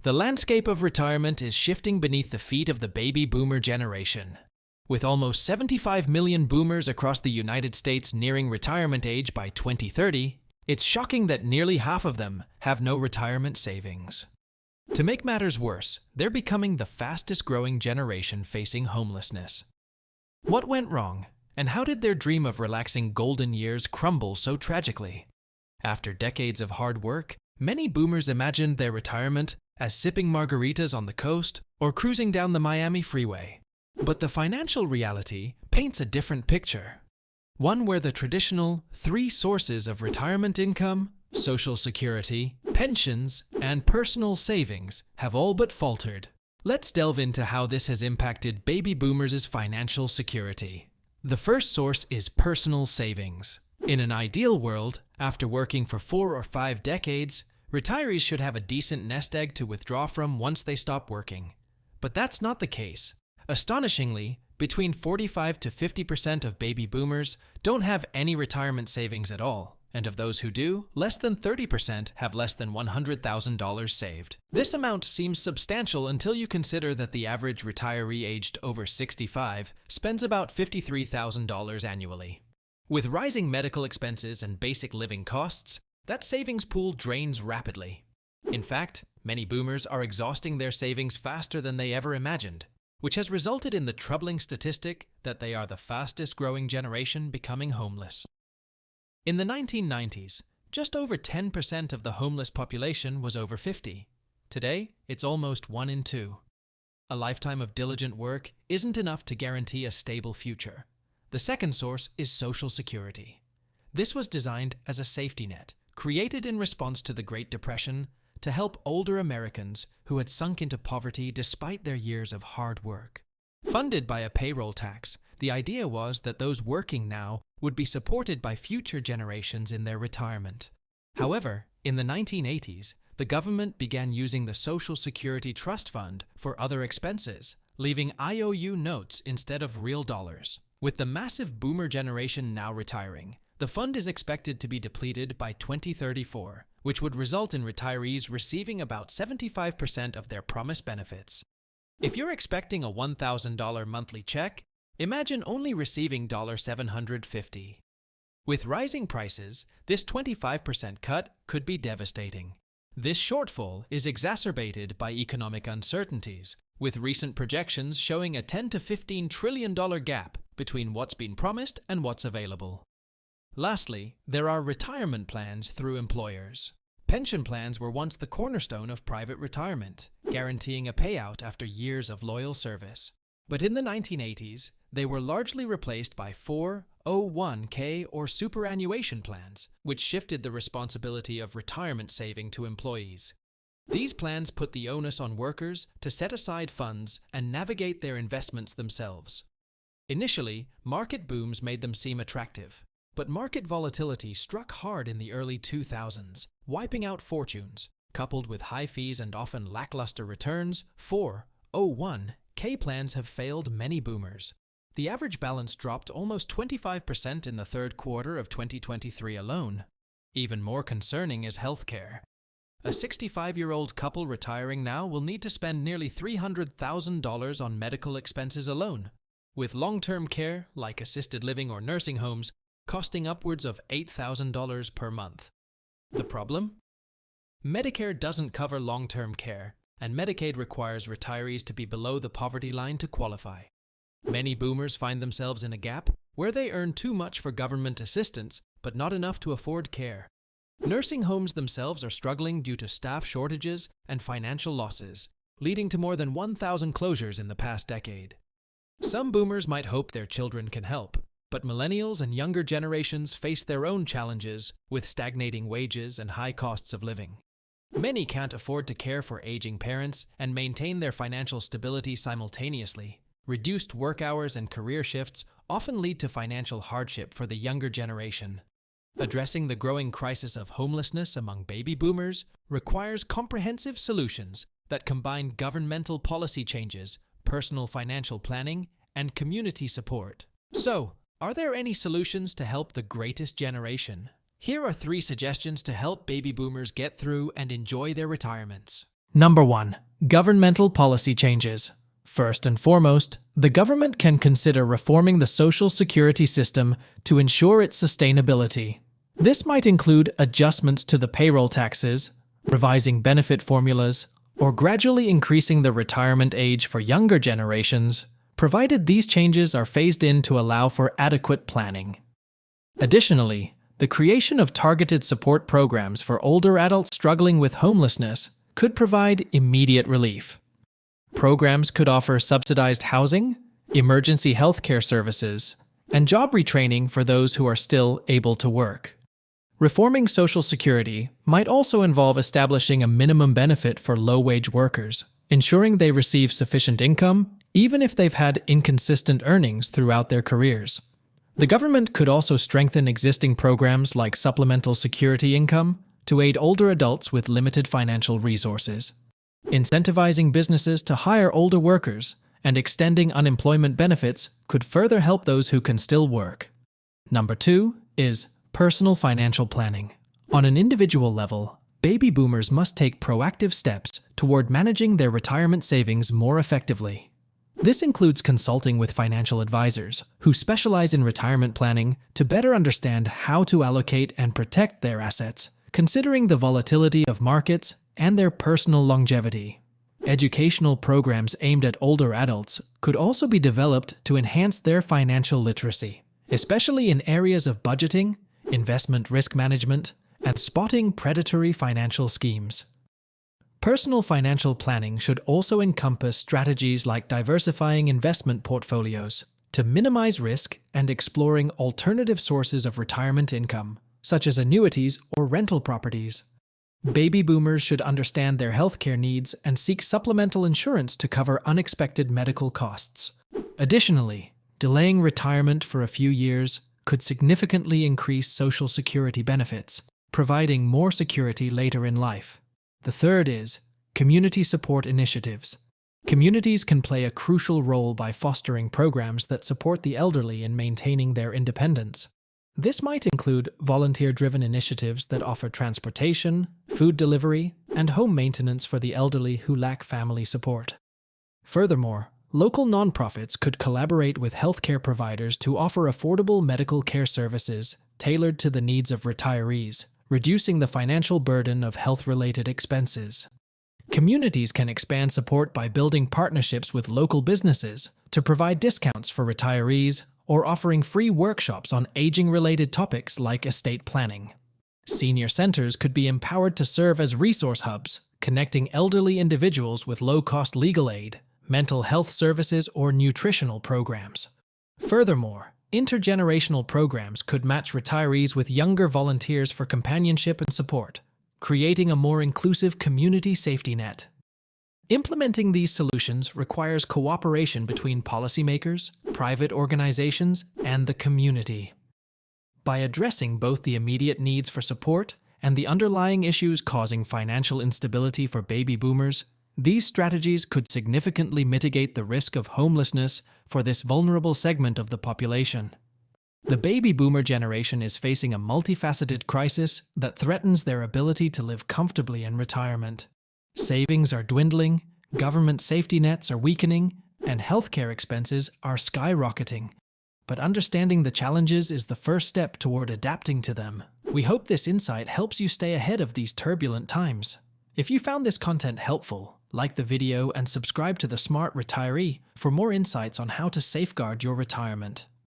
The landscape of retirement is shifting beneath the feet of the baby boomer generation. With almost 75 million boomers across the United States nearing retirement age by 2030, it's shocking that nearly half of them have no retirement savings. To make matters worse, they're becoming the fastest-growing generation facing homelessness. What went wrong, and how did their dream of relaxing golden years crumble so tragically? After decades of hard work, many boomers imagined their retirement as sipping margaritas on the coast or cruising down the Miami freeway. But the financial reality paints a different picture. One where the traditional three sources of retirement income, Social Security, pensions, and personal savings have all but faltered. Let's delve into how this has impacted baby boomers' financial security. The first source is personal savings. In an ideal world, after working for 4 or 5 decades, retirees should have a decent nest egg to withdraw from once they stop working. But that's not the case. Astonishingly, between 45 to 50% of baby boomers don't have any retirement savings at all, and of those who do, less than 30% have less than $100,000 saved. This amount seems substantial until you consider that the average retiree aged over 65 spends about $53,000 annually. With rising medical expenses and basic living costs, that savings pool drains rapidly. In fact, many boomers are exhausting their savings faster than they ever imagined, which has resulted in the troubling statistic that they are the fastest-growing generation becoming homeless. In the 1990s, just over 10% of the homeless population was over 50. Today, it's almost 1 in 2. A lifetime of diligent work isn't enough to guarantee a stable future. The second source is Social Security. This was designed as a safety net, created in response to the Great Depression, to help older Americans who had sunk into poverty despite their years of hard work. Funded by a payroll tax, the idea was that those working now would be supported by future generations in their retirement. However, in the 1980s, the government began using the Social Security Trust Fund for other expenses, leaving IOU notes instead of real dollars. With the massive boomer generation now retiring, the fund is expected to be depleted by 2034, which would result in retirees receiving about 75% of their promised benefits. If you're expecting a $1,000 monthly check, imagine only receiving $750. With rising prices, this 25% cut could be devastating. This shortfall is exacerbated by economic uncertainties, with recent projections showing a $10 to $15 trillion gap between what's been promised and what's available. Lastly, there are retirement plans through employers. Pension plans were once the cornerstone of private retirement, guaranteeing a payout after years of loyal service. But in the 1980s, they were largely replaced by 401k or superannuation plans, which shifted the responsibility of retirement saving to employees. These plans put the onus on workers to set aside funds and navigate their investments themselves. Initially, market booms made them seem attractive. But market volatility struck hard in the early 2000s, wiping out fortunes. Coupled with high fees and often lackluster returns, 401k plans have failed many boomers. The average balance dropped almost 25% in the third quarter of 2023 alone. Even more concerning is healthcare. A 65-year-old couple retiring now will need to spend nearly $300,000 on medical expenses alone, with long-term care, like assisted living or nursing homes, costing upwards of $8,000 per month. The problem? Medicare doesn't cover long-term care, and Medicaid requires retirees to be below the poverty line to qualify. Many boomers find themselves in a gap where they earn too much for government assistance, but not enough to afford care. Nursing homes themselves are struggling due to staff shortages and financial losses, leading to more than 1,000 closures in the past decade. Some boomers might hope their children can help, but millennials and younger generations face their own challenges with stagnating wages and high costs of living. Many can't afford to care for aging parents and maintain their financial stability simultaneously. Reduced work hours and career shifts often lead to financial hardship for the younger generation. Addressing the growing crisis of homelessness among baby boomers requires comprehensive solutions that combine governmental policy changes, personal financial planning, and community support. So, are there any solutions to help the greatest generation? Here are 3 suggestions to help baby boomers get through and enjoy their retirements. Number 1. Governmental policy changes. First and foremost, the government can consider reforming the Social Security system to ensure its sustainability. This might include adjustments to the payroll taxes, revising benefit formulas, or gradually increasing the retirement age for younger generations, provided these changes are phased in to allow for adequate planning. Additionally, the creation of targeted support programs for older adults struggling with homelessness could provide immediate relief. Programs could offer subsidized housing, emergency healthcare services, and job retraining for those who are still able to work. Reforming Social Security might also involve establishing a minimum benefit for low-wage workers, ensuring they receive sufficient income even if they've had inconsistent earnings throughout their careers. The government could also strengthen existing programs like supplemental security income to aid older adults with limited financial resources. Incentivizing businesses to hire older workers and extending unemployment benefits could further help those who can still work. Number 2 is personal financial planning. On an individual level, baby boomers must take proactive steps toward managing their retirement savings more effectively. This includes consulting with financial advisors who specialize in retirement planning to better understand how to allocate and protect their assets, considering the volatility of markets and their personal longevity. Educational programs aimed at older adults could also be developed to enhance their financial literacy, especially in areas of budgeting, investment risk management, and spotting predatory financial schemes. Personal financial planning should also encompass strategies like diversifying investment portfolios to minimize risk and exploring alternative sources of retirement income, such as annuities or rental properties. Baby boomers should understand their healthcare needs and seek supplemental insurance to cover unexpected medical costs. Additionally, delaying retirement for a few years could significantly increase Social Security benefits, providing more security later in life. The third is community support initiatives. Communities can play a crucial role by fostering programs that support the elderly in maintaining their independence. This might include volunteer-driven initiatives that offer transportation, food delivery, and home maintenance for the elderly who lack family support. Furthermore, local nonprofits could collaborate with healthcare providers to offer affordable medical care services tailored to the needs of retirees, reducing the financial burden of health-related expenses. Communities can expand support by building partnerships with local businesses to provide discounts for retirees or offering free workshops on aging-related topics like estate planning. Senior centers could be empowered to serve as resource hubs, connecting elderly individuals with low-cost legal aid, mental health services, or nutritional programs. Furthermore, intergenerational programs could match retirees with younger volunteers for companionship and support, creating a more inclusive community safety net. Implementing these solutions requires cooperation between policymakers, private organizations, and the community. By addressing both the immediate needs for support and the underlying issues causing financial instability for baby boomers, these strategies could significantly mitigate the risk of homelessness for this vulnerable segment of the population. The baby boomer generation is facing a multifaceted crisis that threatens their ability to live comfortably in retirement. Savings are dwindling, government safety nets are weakening, and healthcare expenses are skyrocketing. But understanding the challenges is the first step toward adapting to them. We hope this insight helps you stay ahead of these turbulent times. If you found this content helpful, like the video and subscribe to the Smart Retiree for more insights on how to safeguard your retirement.